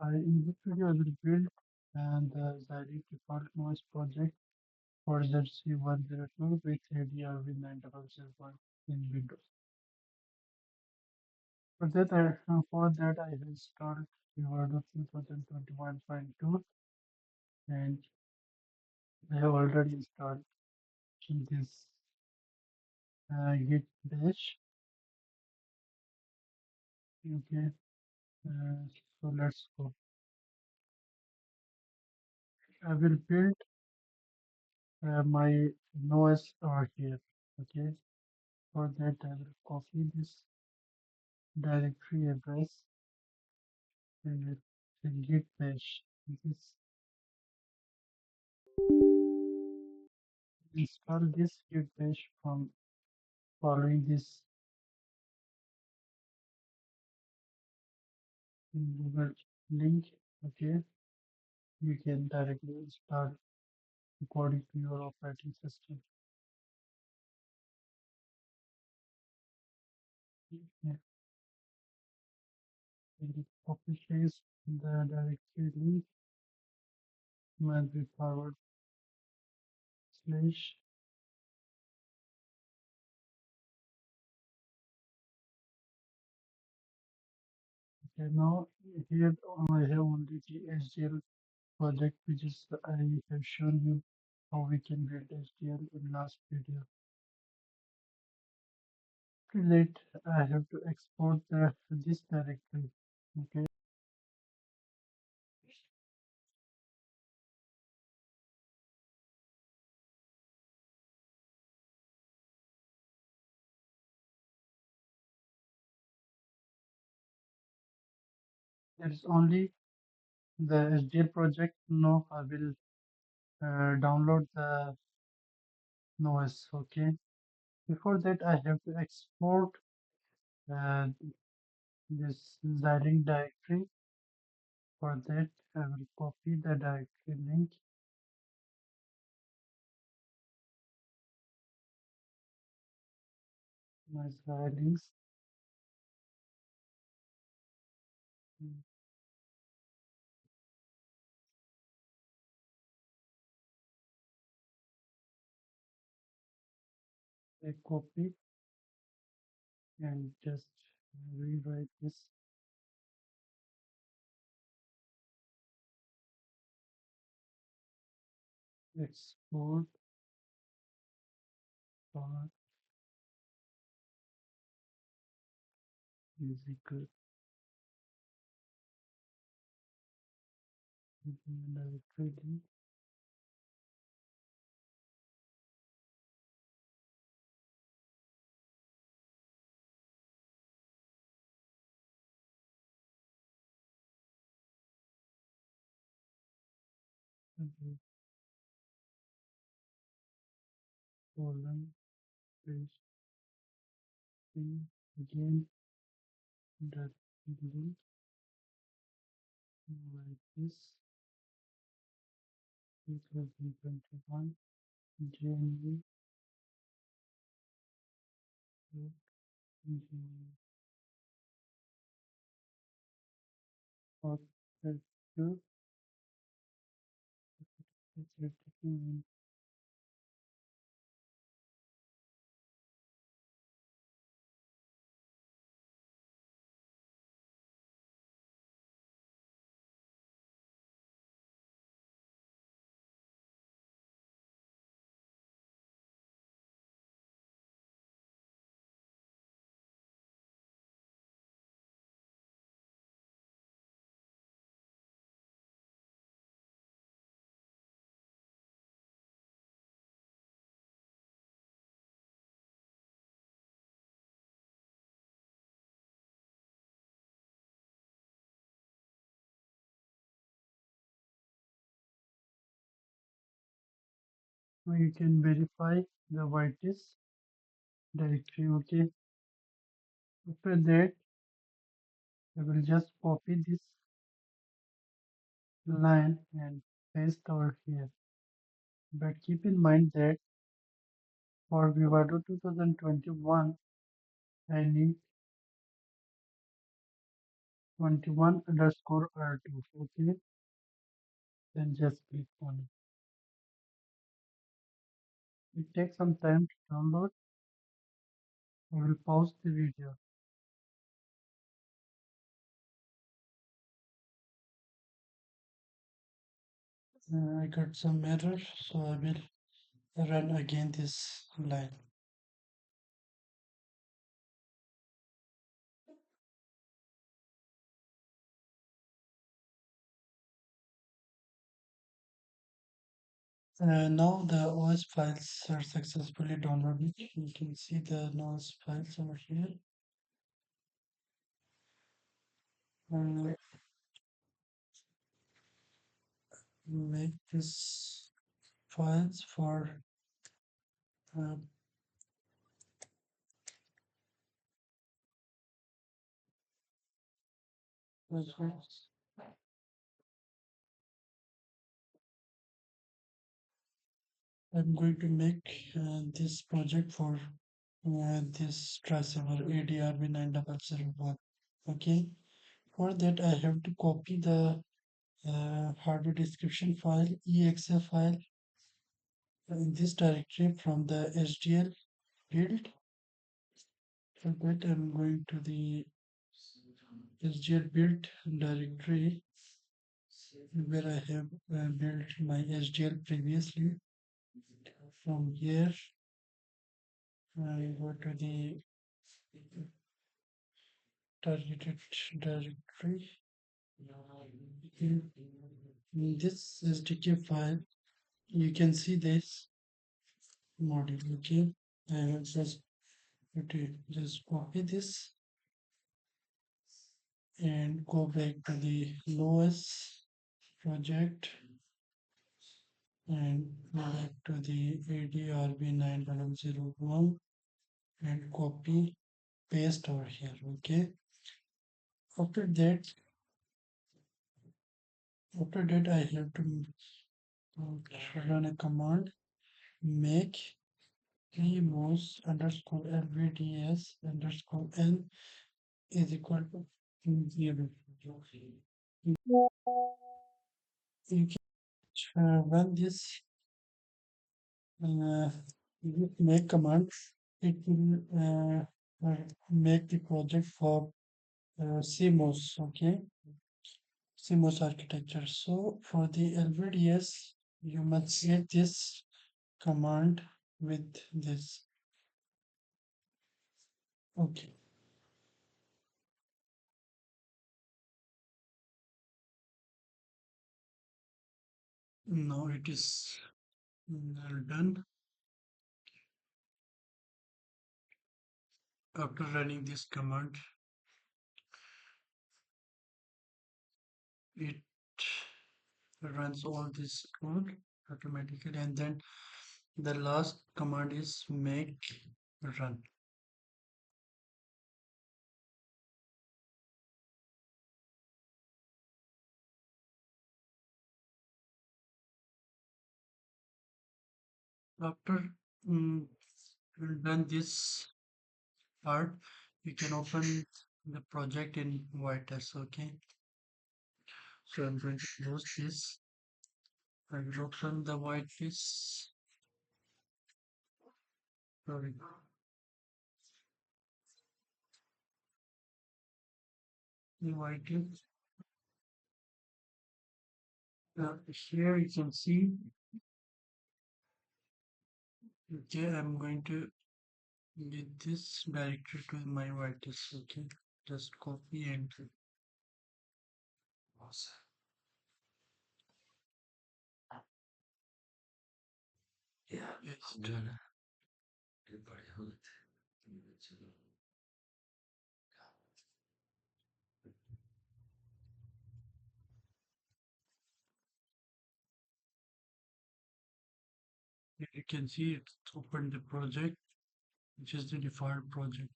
In this video, I will build the Xilinx default noise project for ZCU102 with ADRV9001 in Windows. For that, I have installed Firmware 2021.2 and I have already installed this Git bash. Okay, so let's go. I will build my noise over here. Okay, for that, I will copy this directory address and git bash. This install this git bash from following this Google link. Okay, you can directly install according to your operating system. Yeah, and copy paste the directory link must be forward slash. Okay, now here I have only the HDL project, which is I have shown you how we can build HDL in last video. Let I have to export this directory. Okay, there is only the HDL project. No, I will download the noise. Okay, before that I have to export uh, this Xilinx directory. For that I will copy the directory link, my Xilinx. I copy and just rewrite this. Export path is equal to the directory link. Okay, colon paste again that link like this. 2021 January of the two. Now you can verify the Vitis directory. Okay, after that I will just copy this line and paste over here. But keep in mind that for Vivado 2021, I need ZCU102 underscore R2. Okay, then just click on it. It takes some time to download. I will pause the video. I got some error, so I will run again this line. Now the OS files are successfully downloaded. You can see the OS files over here. Uh, make this files for uh, projects. I'm going to make this project for this transceiver ADRV9001. Okay, for that I have to copy the hardware description file, exe file in this directory from the SDL build. For that I'm going to the SDL build directory where I have built my SDL previously. From here I go to the targeted directory. In this SDK file, you can see this module. Okay, I have just to just copy this and go back to the lowest project and go back to the ADRB9001 and copy paste over here. Okay, after that I have to run a command make remouse underscore lvds underscore n is equal to 0. You can run this uh, make command. It will make the project for CMOS. Okay, CMOS architecture. So for the LVDS, you must get this command with this. Okay. Now it is done. After running this command, it runs all this code automatically, and then the last command is make run. After mm, done this part, you can open the project in Vitis. Okay, so I'm going to close this. I will open the Vitis. Sorry, the Vitis. Here you can see. Okay, I'm going to get this directory to my Vitis. Okay, just copy and paste. You can see it's opened the project, which is the default project.